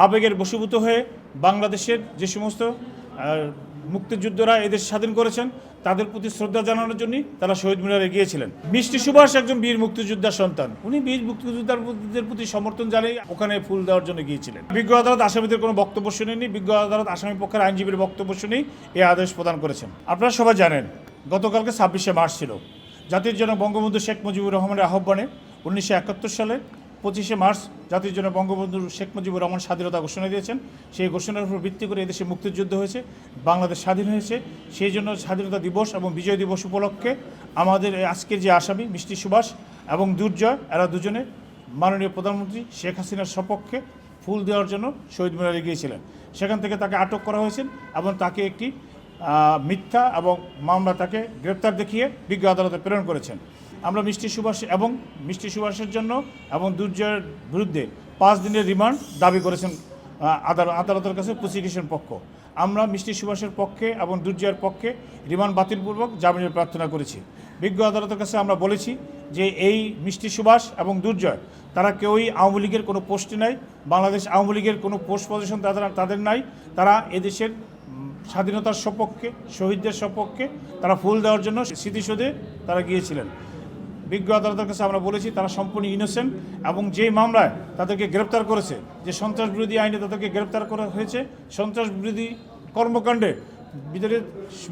আবেগের বশীভূত হয়ে বাংলাদেশের যে সমস্ত মুক্তিযোদ্ধারা এদেশ স্বাধীন করেছেন তাদের প্রতি শ্রদ্ধা জানানোর জন্য তারা শহীদ মিনারে গিয়েছিলেন। মিষ্টি সুভাষ একজন বীর মুক্তিযোদ্ধার সন্তান, উনি বীর মুক্তিযোদ্ধাদের প্রতি সমর্থন জানিয়ে ওখানে ফুল দেওয়ার জন্য গিয়েছিলেন। বিজ্ঞ আদালত আসামিদের কোনো বক্তব্য শুনেনি, বিজ্ঞ আদালত আসামি পক্ষের আইনজীবীর বক্তব্য শুনেই এই আদেশ প্রদান করেছেন। আপনারা সবাই জানেন গতকালকে 26শে মার্চ ছিল জাতির জনক বঙ্গবন্ধু শেখ মুজিবুর রহমানের আহ্বানে 1971 সালে 25শে মার্চ জাতির জনক বঙ্গবন্ধু শেখ মুজিবুর রহমান স্বাধীনতা ঘোষণা দিয়েছেন। সেই ঘোষণার উপর ভিত্তি করে এদেশে মুক্তিযুদ্ধ হয়েছে, বাংলাদেশ স্বাধীন হয়েছে। সেই জন্য স্বাধীনতা দিবস এবং বিজয় দিবস উপলক্ষে আমাদের আজকের যে আসামি মিষ্টি সুভাষ এবং দুর্জয়, এরা দুজনে মাননীয় প্রধানমন্ত্রী শেখ হাসিনার সপক্ষে ফুল দেওয়ার জন্য শহীদ মিনারে গিয়েছিলেন। সেখান থেকে তাকে আটক করা হয়েছে এবং তাকে একটি মিথ্যা এবং মামলা তাকে গ্রেপ্তার দেখিয়ে বিজ্ঞ আদালতে প্রেরণ করেছেন। আমরা মিষ্টি সুভাষের জন্য এবং দুর্জয়ের বিরুদ্ধে 5 দিনের রিমান্ড দাবি করেছেন আদালতের কাছে প্রসিকিউশন পক্ষ। আমরা মিষ্টি সুভাষের পক্ষে এবং দুর্জয়ের পক্ষে রিমান্ড বাতিলপূর্বক জামিনের প্রার্থনা করেছি। বিজ্ঞ আদালতের কাছে আমরা বলেছি যে এই মিষ্টি সুভাষ এবং দুর্জয় তারা কেউই আওয়ামী লীগের কোনো পোস্টে নাই, বাংলাদেশ আওয়ামী লীগের কোনো পোস্ট পজিশন তাদের নাই। তারা এদেশের স্বাধীনতার সপক্ষে, শহীদদের সপক্ষে তারা ফুল দেওয়ার জন্য স্মৃতিসৌধে তারা গিয়েছিলেন। বিজ্ঞ আদালতের কাছে আমরা বলেছি তারা সম্পূর্ণ ইনোসেন্ট এবং যে মামলায় তাদেরকে গ্রেপ্তার করেছে, যে সন্ত্রাস বিরোধী আইনে তাদেরকে গ্রেপ্তার করা হয়েছে, সন্ত্রাস বিরোধী কর্মকাণ্ডে ভিতরে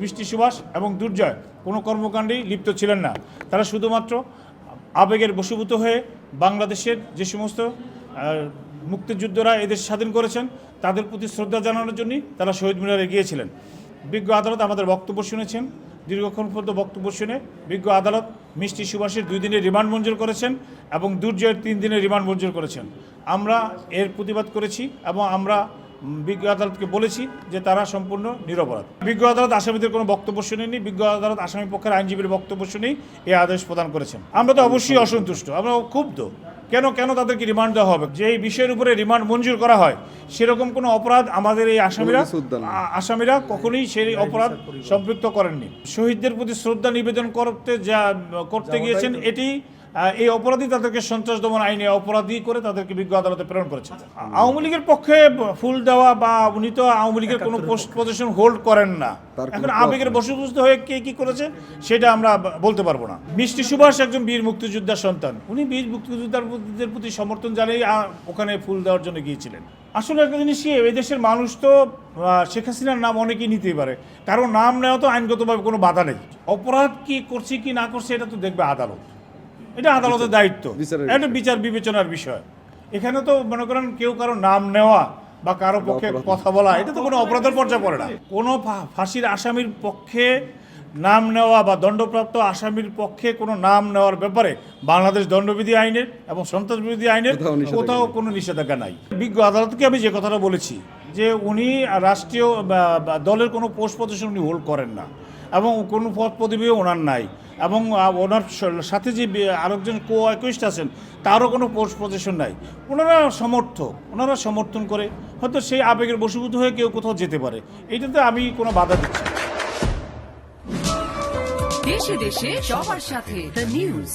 মিষ্টি সুভাষ এবং দুর্জয় কোনো কর্মকাণ্ডেই লিপ্ত ছিলেন না। তারা শুধুমাত্র আবেগের বশীভূত হয়ে বাংলাদেশের যে সমস্ত মুক্তিযোদ্ধারা এদেশ স্বাধীন করেছেন তাদের প্রতি শ্রদ্ধা জানানোর জন্যই তারা শহীদ মিনারে গিয়েছিলেন। বিজ্ঞ আদালত আমাদের বক্তব্য শুনেছেন। দীর্ঘক্ষণ পর্যন্ত বক্তব্য শুনে বিজ্ঞ আদালত মিষ্টি সুভাষের 2 দিনের রিমান্ড মঞ্জুর করেছেন এবং দুর্জয়ের 3 দিনের রিমান্ড মঞ্জুর করেছেন। আমরা এর প্রতিবাদ করেছি এবং আমরা বিজ্ঞ আদালতকে বলেছি যে তারা সম্পূর্ণ নিরপরাধ। বিজ্ঞ আদালত আসামিদের কোনো বক্তব্য শুনেনি, বিজ্ঞ আদালত আসামি পক্ষের আইনজীবীর বক্তব্য শুনেই এই আদেশ প্রদান করেছেন। আমরা তো অবশ্যই অসন্তুষ্ট, আমরা ক্ষুব্ধ। কেন তাদেরকে রিমান্ড দেওয়া হবে? যে এই বিষয়ের উপরে রিমান্ড মঞ্জুর করা হয় সেরকম কোনো অপরাধ আমাদের এই আসামিরা কখনোই সেই অপরাধ সম্পৃক্ত করেননি। শহীদদের প্রতি শ্রদ্ধা নিবেদন করতে গিয়েছেন, এটি এই অপরাধী তাদেরকে সন্ত্রাস দমন আইনে অপরাধী করে তাদেরকে বিজ্ঞ আদালতে প্রেরণ করেছে। আওয়ামী লীগের পক্ষে ফুল দেওয়া বা উনি তো আওয়ামী লীগের কোনো পোস্ট পজিশন হোল্ড করেন না। এখন আবেগের বশীভূত হয়ে কে কি করেছে সেটা আমরা বলতে পারবো না। মিষ্টি সুভাষ একজন বীর মুক্তিযোদ্ধার সন্তান, উনি বীর মুক্তিযোদ্ধাদের প্রতি সমর্থন জানিয়ে ওখানে ফুল দেওয়ার জন্য গিয়েছিলেন। আসলে একটা জিনিস কি, এই দেশের মানুষ তো শেখ হাসিনার নাম অনেকেই নিতেই পারে, কারো নাম নেওয়া তো আইনগতভাবে কোনো বাধা নেই। অপরাধ কি করছে কি না করছে এটা তো দেখবে আদালত, এটা আদালতের দায়িত্ব, এটা বিচার বিবেচনার বিষয়। এখানে তো মনে করেন কেউ কারো নাম নেওয়া বা কারো পক্ষে কথা বলা এটা তো কোনো অপরাধের পর্যায়ে পড়ে না। কোনো ফাঁসির আসামির পক্ষে নাম নেওয়া বা দণ্ডপ্রাপ্ত আসামির পক্ষে কোনো নাম নেওয়ার ব্যাপারে বাংলাদেশ দণ্ডবিধি আইনের এবং সন্ত্রাস বিরোধী আইনের কোথাও কোনো নিষেধাজ্ঞা নাই। বিজ্ঞ আদালতকে আমি যে কথাটা বলেছি যে উনি রাষ্ট্রীয় দলের কোনো পোস্ট পজিশন উনি হোল্ড করেন না এবং কোনো পদ পদবিও ওনার নাই এবং ওনার সাথে যে আরেকজন কো-অ্যাকিউজড আছেন তারও কোনো পোস্ট পজিশন নাই। ওনারা সমর্থন করে হয়তো সেই আবেগের বশীভূত হয়ে কেউ কোথাও যেতে পারে, এইটাতে আমি কোনো বাধা দিচ্ছি না। দেশে দেশে সবার সাথে দ্য নিউজ।